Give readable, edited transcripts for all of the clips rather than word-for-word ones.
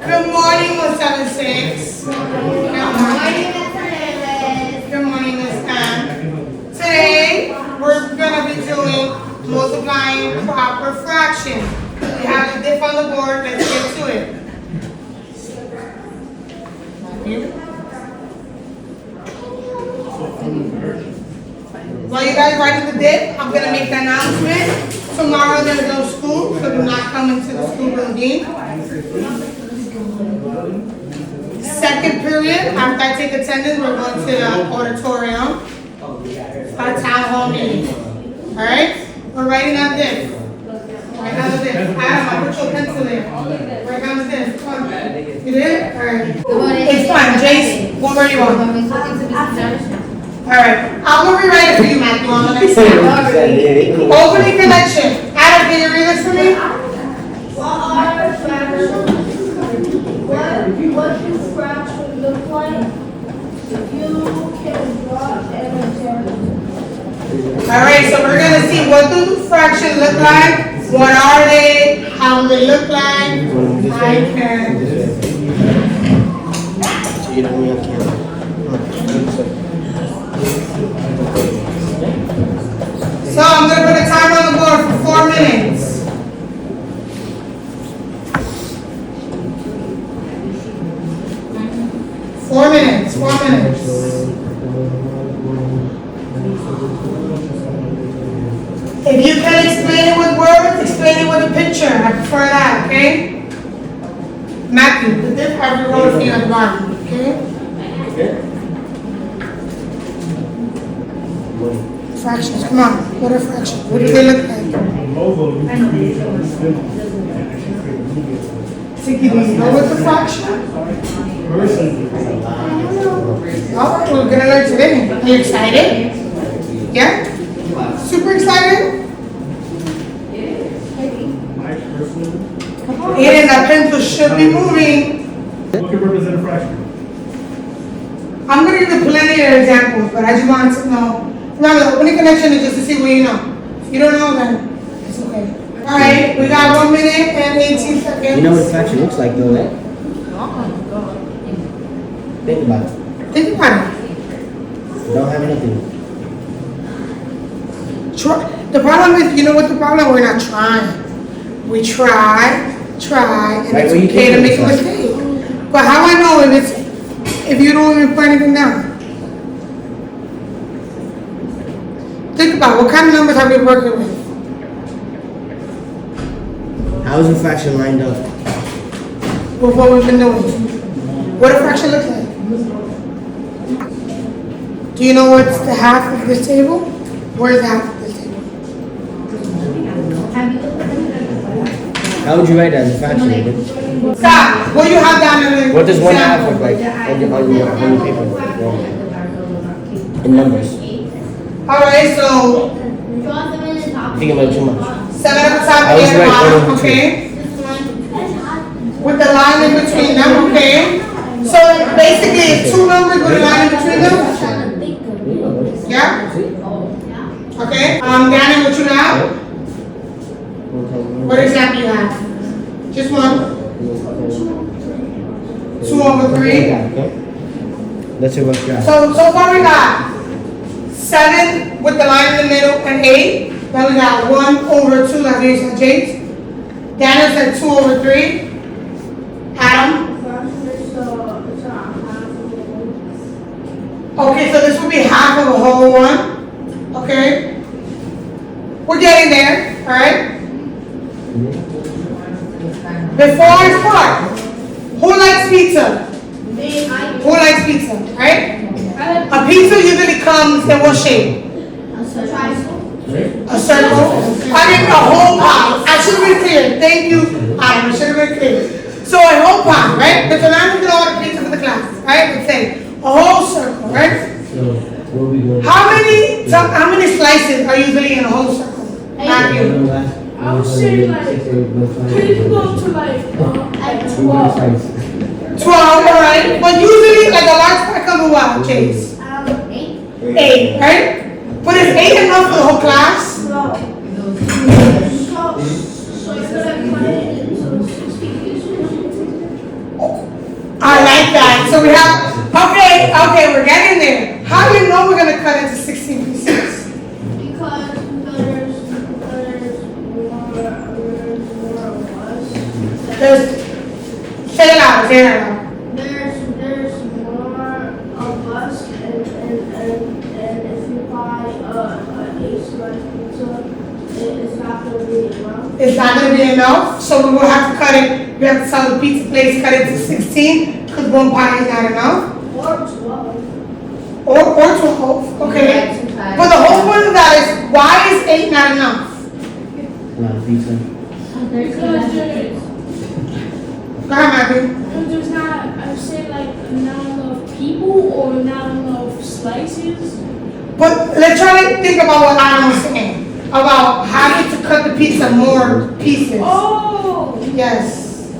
Good morning, Miss 76. Good morning. Good morning, Miss Ann. Today, we're gonna be doing multiplying proper fraction. We have a diff on the board, let's get to it. While you guys writing the diff, I'm gonna make the announcement. Tomorrow there's no school, so do not come into the school building. Second period, after I take attendance, we're going to the auditorium. Our town hall meeting. Alright? We're writing down this. Write down the diff. Adam, I'll put your pencil in. Write down the diff. Come on. You did? Alright. It's fine. Jace, what were you on? Alright. I'm going to rewrite it for you, Matthew, on the next time. Opening connection. Adam, can you read this for me? What do fraction look like? You can draw an example. Alright, so we're going to see what do fractions look like, what are they, how they look like. I can. So I'm going to put a time on the board for 4 minutes. 4 minutes, 4 minutes. If you can explain it with words, explain it with a picture. I prefer that, okay? Matthew, the diff I wrote for you at the bottom, okay? Fractions, come on. What are fractions? What do they look like? Tiki, do you know what's a fraction? Alright, we're gonna learn today. Are you excited? Yeah? Super excited? Aiden, that pencil should be moving. What can represent a fraction? I'm gonna give you plenty of examples, but I just wanted to know. Remember, the opening connection is just to see what you know. If you don't know, then it's okay. Alright, we got 1 minute and 18 seconds. You know what a fraction looks like though, right? Think about it. Think about it. Don't have anything. The problem is, you know what the problem? We're not trying. We try, and Right, it's well, you okay to can't make a decide. mistake. But how I know if you don't even put anything down? Think about what kind of numbers are we working with? How is a fraction lined up? With what we've been doing? What a fraction looks like? Do you know what's the half of this table? Where's the half of this table? How would you write that as a fraction? David? Stop. What you have down in the What does 1 half example? look like on your paper? In numbers. Alright, so You think about it too much. 7 at the top, I was 8 at the right, bottom, one of the okay? With the line in between them, okay? So basically it's 2 numbers with a line in between them? Yeah? Okay, Danny, what you have? What example you have? Just one? 2 over 3? Okay. Let's see what you got. So far we got 7 with the line in the middle and 8. Then we got 1 over 2, like you said, James. Daniel said 2 over 3. Adam? Okay, so this would be half of a whole one. Okay? We're getting there, alright? Before I start, who likes pizza? Who likes pizza, right? A pizza usually comes in what shape? A circle. I mean a whole pie. I should have been clear. Thank you, Adam. I should have been clear. So a whole pie, right? Because when I'm going to order pizza for the class, right? Let's say a whole circle, right? How many slices are usually in a whole circle? Matthew. I would say like, can you go to like 12? 12, alright. But usually like a large pack of what, Chase? 8, right? But is 8 enough for the whole class? No. So you could have cut it into 16 pieces. like that. So we have, okay, we're getting there. How do you know we're gonna cut into 16 pieces? Because there's more of us. Say it loud, say it loud. There's more of us, and if you buy a 8-slice pizza, it's not gonna be enough. It's not gonna be enough, so we will have to cut it, we have to tell the pizza place, cut it to 16, because one pie is not enough. Or 12. Or 12, okay. But the whole point of that is, why is 8 not enough? A lot of pizza. Because Go ahead, Matthew. there's not, I say like not enough people or not enough slices. But let's try to think about what Adam was saying, about having to cut the pizza more pieces. Oh! Yes.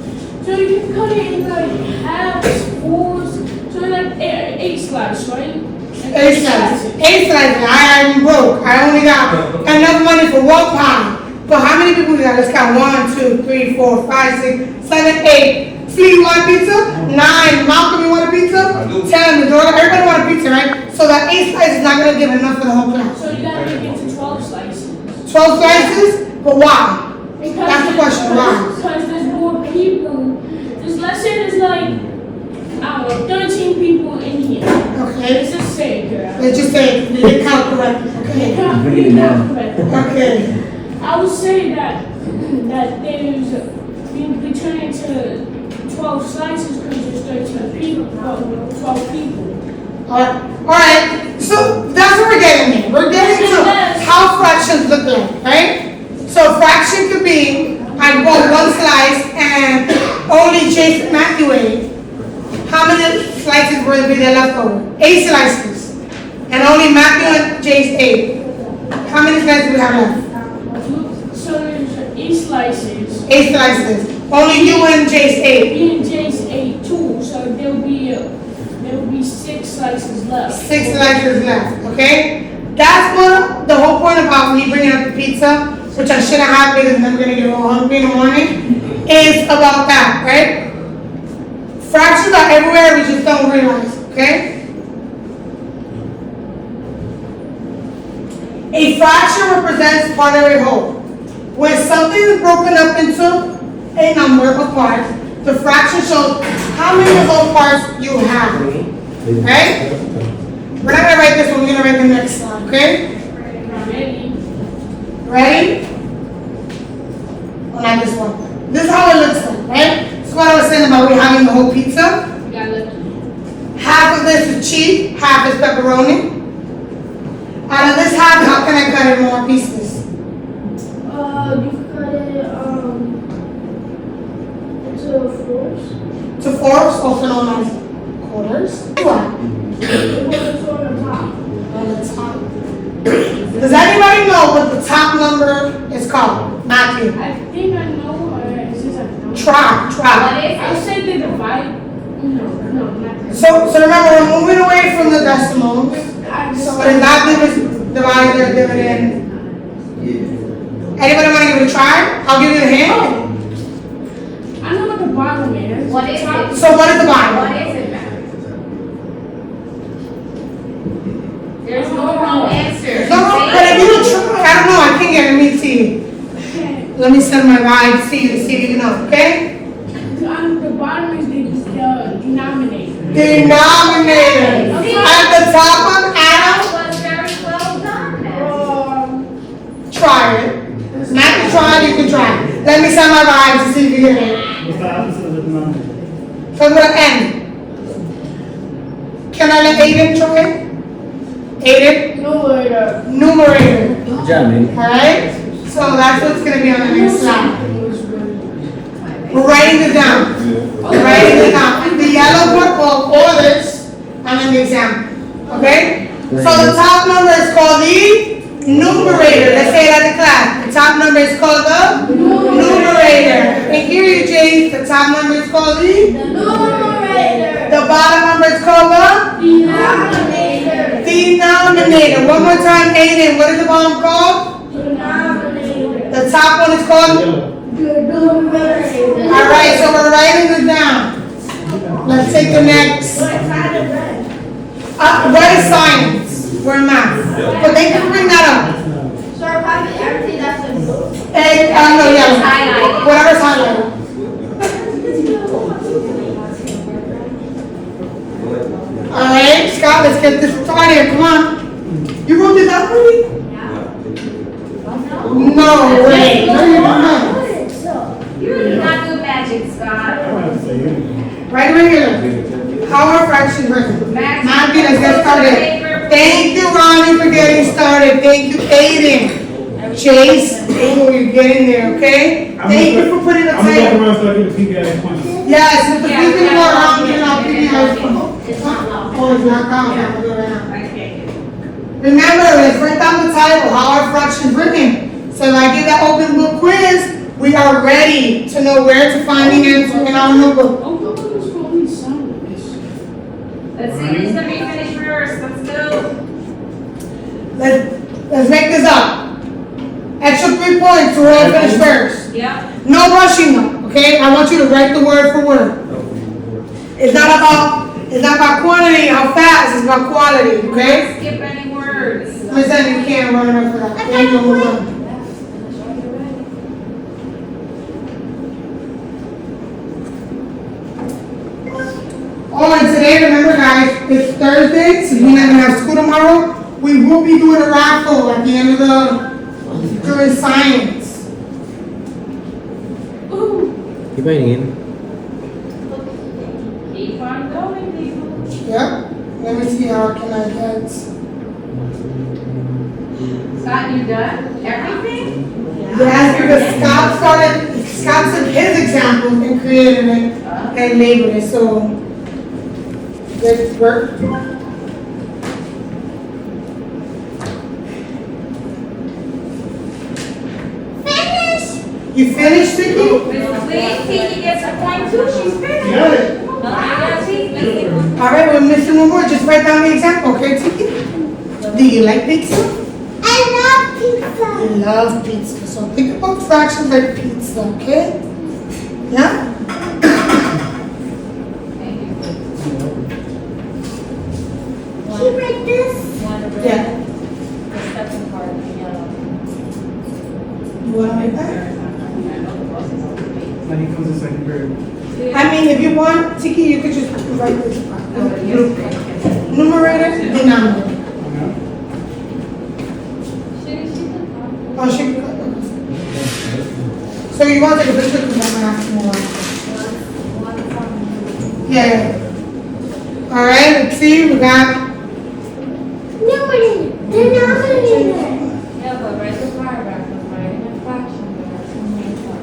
So you can cut it in like halves, fours, so like 8 slices, right? 8 slices. 8 slices. I am broke. I only got enough money for one pie. But how many people we got? Let's count. 1, 2, 3, 4, 5, 6, 7, 8. Flea, you want a pizza? 9. Malcolm, you want a pizza? 10. The daughter, everybody want a pizza, right? So that 8 slices is not gonna give enough for the whole class. So you gotta make it to 12 slices. 12 slices? But why? Because That's the question. Why? Because there's more people. Let's say there's like, I don't know, 13 people in here. Okay. Let's just say it, girl. Let's just say you didn't count correctly. Okay. Bring it down. Okay. I would say that there's between to 12 slices because there's 13 people, 12 people. Alright, so that's what we're getting at. We're getting to how fractions look like, right? So a fraction could be, I bought 1 slice and only Jason Matthew ate. How many slices will be there left over? 8 slices. And only Matthew and Jace ate. How many slices do we have left? So there's 8 slices. 8 slices. Only you and Jace ate. Me and Jace ate 2, so there'll be 6 slices left. 6 slices left, okay? That's what the whole point about me bringing up the pizza, which I shouldn't have because then I'm gonna get all hungry in the morning, is about that, right? Fractions are everywhere, we just don't realize, okay? A fraction represents part of a whole. When something is broken up into a number of parts, the fraction shows how many whole parts you have, right? We're not gonna write this one, we're gonna write the next one, okay? Ready? Ready? Oh, not this one. This is how it looks like, right? This is what I was saying about we having the whole pizza. You got lucky. Half of this is cheese, half is pepperoni. Out of this half, how can I cut it in more pieces? You can cut it into 4s. To fourths, also known as quarters. What? The ones on the top. On the top. Does anybody know what the top number is called? Matthew. I think I know, or since I know. Try. I say they divide. No, not that. So remember, we're moving away from the decimals. So it is not divided or dividend. Anybody want to give it a try? I'll give you a hint. I know what the bottom is. What is it? So what is the bottom? What is it, ma'am? There's no wrong answer. No, but if you try, I don't know, I can't get it, see. Let me send my ride, see if you know, okay? The bottom is the denominator. Denominator. At the top of Adam, That was very well done, ma'am. try it. Not to try it, you can try it. Let me send my ride to see if you get it. What's the opposite of the denominator? So with an N. Can I let Aiden try it? Aiden? Numerator. Numerator. Good job, man. Alright? So that's what's going to be on the next slide. We're writing it down. We're writing it down. The yellow part called orders, and then the example. Okay? So the top number is called the numerator. Let's say it at the class. The top number is called the numerator. And here you, James, the top number is called the Numerator. the bottom number is called the Denominator. denominator. One more time, Aiden. What is the bottom called? Denominator. The top one is called? Numerator. Alright, so we're writing this down. Let's take the next. But it's kind of red. What is science? We're in math. But they can bring that up. So probably everything that's in blue. Hey, no, yeah. Highlighted. Whatever's highlighted. Alright, Scott, let's get this started. Come on. You wrote this up already? No way. No, you don't. You do not do magic, Scott. Right here. Power fraction written. Magic. Matthew, let's get started. Thank you, Ronnie, for getting started. Thank you, Aiden. Chase, Aiden, you're getting there, okay? Thank you for putting the I'm gonna time. walk around so I can keep getting points. Yes, if the Yeah, people yeah, go around, yeah, you're not yeah, giving yeah, us. It's not loud. Oh, it's not down. I'm gonna do it right now. Okay. Remember, let's write down the title, how are fractions written? So if I give that open book quiz, we are ready to know where to find the answer in our notebook. Let's see who's gonna be finished first. Let's go. Let's make this up. Extra 3 points to whoever finished first. Yep. No rushing though, okay? I want you to write the word for word. It's not about quantity, how fast, it's about quality, okay? Skip any words. Listen, you can't run enough for that. Thank you, move on. Oh, and today, remember guys, it's Thursday, so you're not gonna have school tomorrow. We will be doing a raffle at the end of during science. Keep writing in. Keep on going, people. Yep. Let me see how can I get. Scott, you done? Everything? Yes, because Scott took his example and created it and labeled it, so good work. You finished, Vicky? Please, Kiki gets a point too. She's finished. Got it. Yeah, she's finished. All right, we're missing one more. Just write down the example, okay, Tiki? Do you like pizza? I love pizza. I love pizza. So think about fractions like pizza, okay? Yeah? Thank you. She read this. Yeah. The second part, yellow. You want to make that? When he comes in second grade. I mean, if you want, Tiki, you could just write this part. Numerator, denominator. Oh, she could. So you want to take a picture because I'm asking more. Yeah. All right, let's see. We got. Numerator. Denominator. Yeah, but write the paragraph, but write in a fraction, but that's the main part.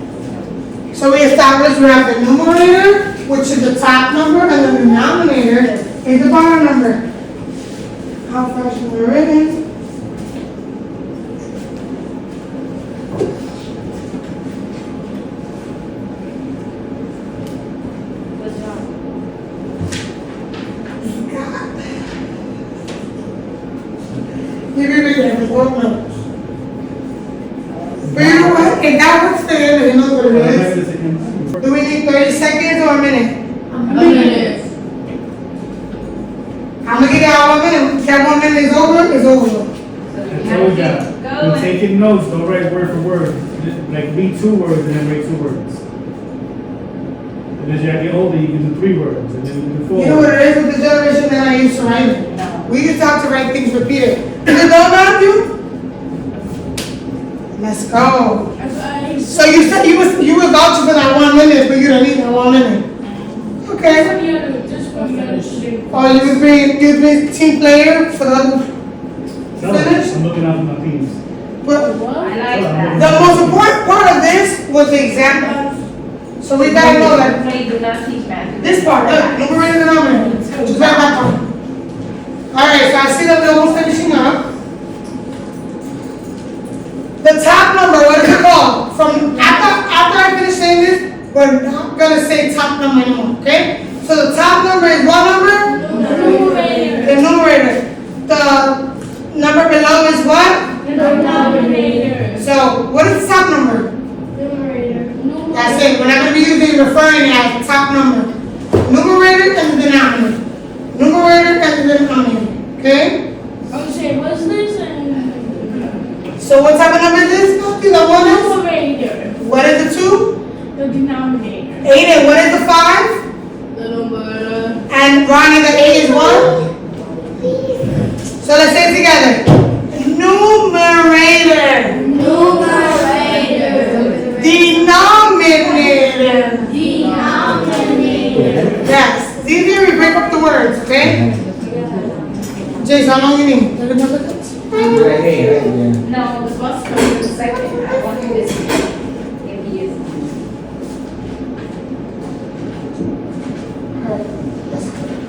So we established we have the numerator, which is the top number, and the denominator is the bottom number. How fractions are written? Good job. Maybe we can work numbers. But you know what? If that works for you, you know what it is. Do we need 30 seconds or a minute? I'm gonna give y'all 1 minute. If that 1 minute is over, it's over. So you That's have all to we got. go When and taking notes, don't write word for word. Like read 2 words and then write 2 words. And as you get older, you can do 3 words and then you can do 4 You know what words. it is with the generation that I used to write? We used to have to write things repeated. Is it done, Matthew? Let's go. So you said you were vouching for that 1 minute, but you don't need that 1 minute. Okay. Oh, you be team player for the. Tell them, Finish? I'm looking out for my teams. But I like the that. most important part of this was the example. So we gotta know that Wait, do not teach math. this part, look, numerator and denominator, which is right back on. All right, so I see that we're almost finishing up. The top number, what is it called? From after I finish saying this, we're not gonna say top number anymore, okay? So the top number is what number? The numerator. The number below is what? Denominator. So what is the top number? Numerator. That's it. We're not gonna be using referring as the top number. Numerator numerator and the denominator. Numerator and the denominator, okay? I'm saying, what's this and So what type of number is this? The one is? numerator, What is the 2? the denominator, 8, and what is the 5? the number, And Ronnie, the 8 is what? So let's say it together. Numerator. numerator, Denominator. denominator. Yes. It's easier we break up the words, okay? Jason, how long you need? Right here, right here. No, the bus comes in a second. I want you to see if he is.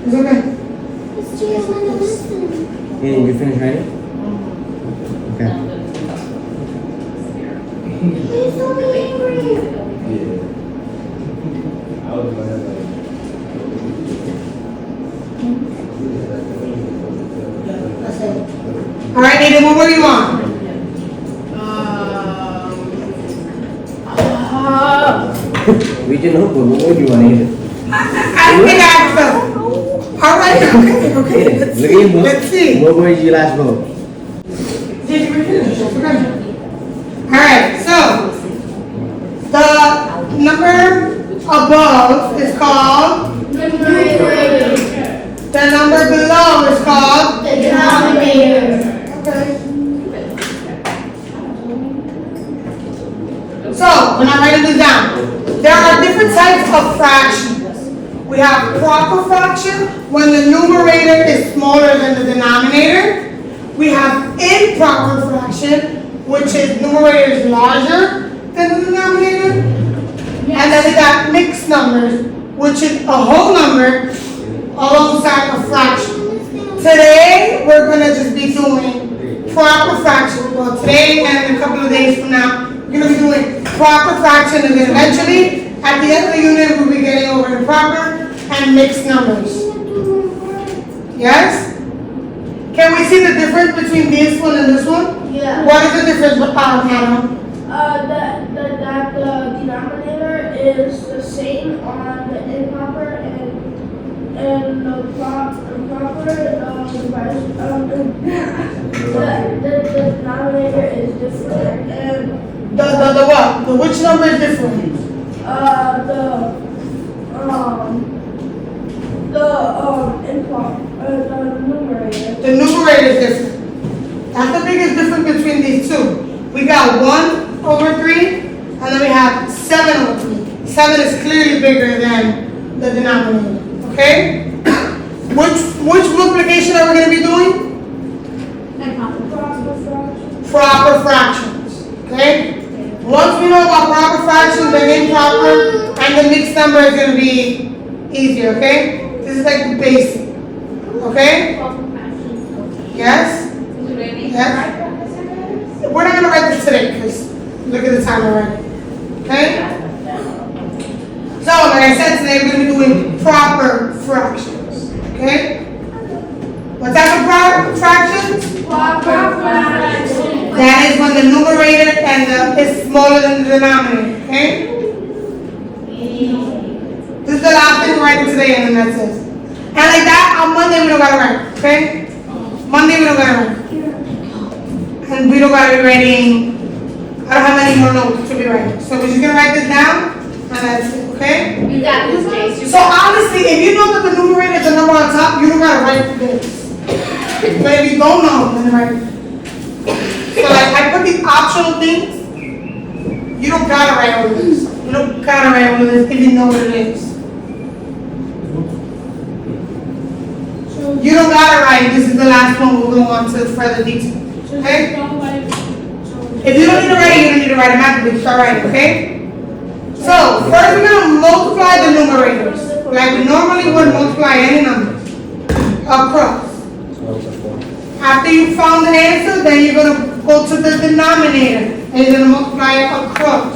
It's okay. Yeah, you finished writing? Okay. All right, Nathan, what were you on? We didn't know, but what would you want to eat? I think I have some. All right, okay. Let's Look see. at you. Let's see. What word did you last vote? Did you finish? Okay. All right, so the number above is called, Numerator, the number below is called, the denominator. okay. So, when I'm writing this down, there are different types of fractions. We have proper fraction, when the numerator is smaller than the denominator. We have improper fraction, which is numerator is larger than the denominator. And then we got mixed numbers, which is a whole number alongside a fraction. Today, we're gonna just be doing proper fraction. Well, today and in a couple of days from now, we're gonna be doing proper fraction, and then eventually, at the end of the unit, we'll be getting over the proper and mixed numbers. Yes? Can we see the difference between this one and this one? Yeah. What is the difference, Adam? That the denominator is the same on the improper and the proper the denominator is different and The what? The which number is different? the numerator. The numerator is different. That's the biggest difference between these two. We got 1/3, and then we have 7/3. 7 is clearly bigger than the denominator. Okay? Which multiplication are we going to be doing? Proper fractions. Okay? Once we know about proper fractions and improper, and the mixed number is going to be easier. Okay? This is like the basic. Okay? Yes? Yes? We're not gonna write this today because look at the time already. Okay? So, like I said, today we're gonna be doing proper fractions. Okay? What type of proper fractions? Proper fraction. That is when the numerator and is smaller than the denominator. Okay? This is the last thing we're writing today, and then that's it. And like that, on Monday we don't gotta write. Okay? Monday we don't gotta write. And we don't gotta be writing, I don't have any more notes to be writing. So we're just gonna write this down, and that's it, okay? You got this, Jace. So honestly, if you know that the numerator is the number on top, you don't gotta write this. But if you don't know, then write it. So like, I put these optional things, you don't gotta write all of this. You don't gotta write all of this if you know what it is. You don't gotta write, this is the last one, we'll go on to further detail. Okay? If you don't need to write it, you don't need to write them after we start writing, okay? So, first we're gonna multiply the numerators. Like we normally would multiply any number. Across. After you found the answer, then you're gonna go to the denominator. And you're gonna multiply it across.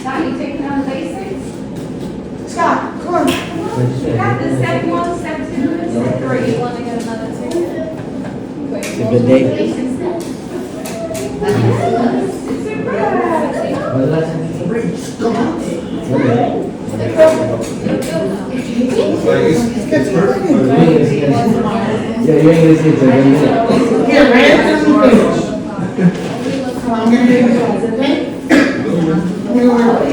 Now you taking on the basics? Scott, come on. You got the step 1, step 2, and step 3. You want to get another 2? The date. Surprise! What did I say? It's perfect. Yeah, you ain't gonna see it till one minute. Here, right up to the page. I'm gonna do this, okay? Let me work.